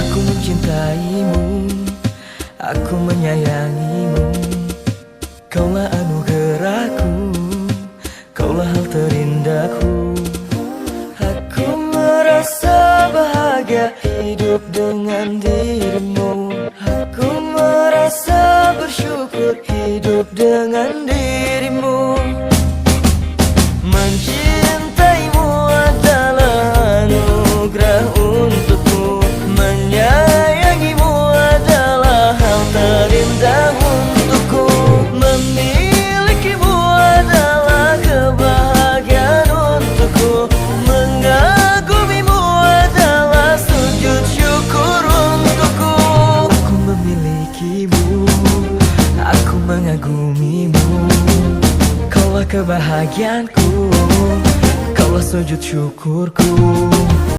Aku mencintaimu, aku menyayangimu. Kaulah anugerahku, kaulah hal terindahku. Aku merasa bahagia hidup dengan dirimu. Aku merasa bersyukur hidup dengan dirimu. Mencintaimu adalah anugerah untukku. Menyayangimu adalah hal terindah untukku. Memilikimu adalah kebahagiaan untukku. Mengagumimu adalah sujud syukur untukku. Aku memilikimu, aku mengagumimu. Kaulah kebahagiaanku, kaulah sujud syukurku.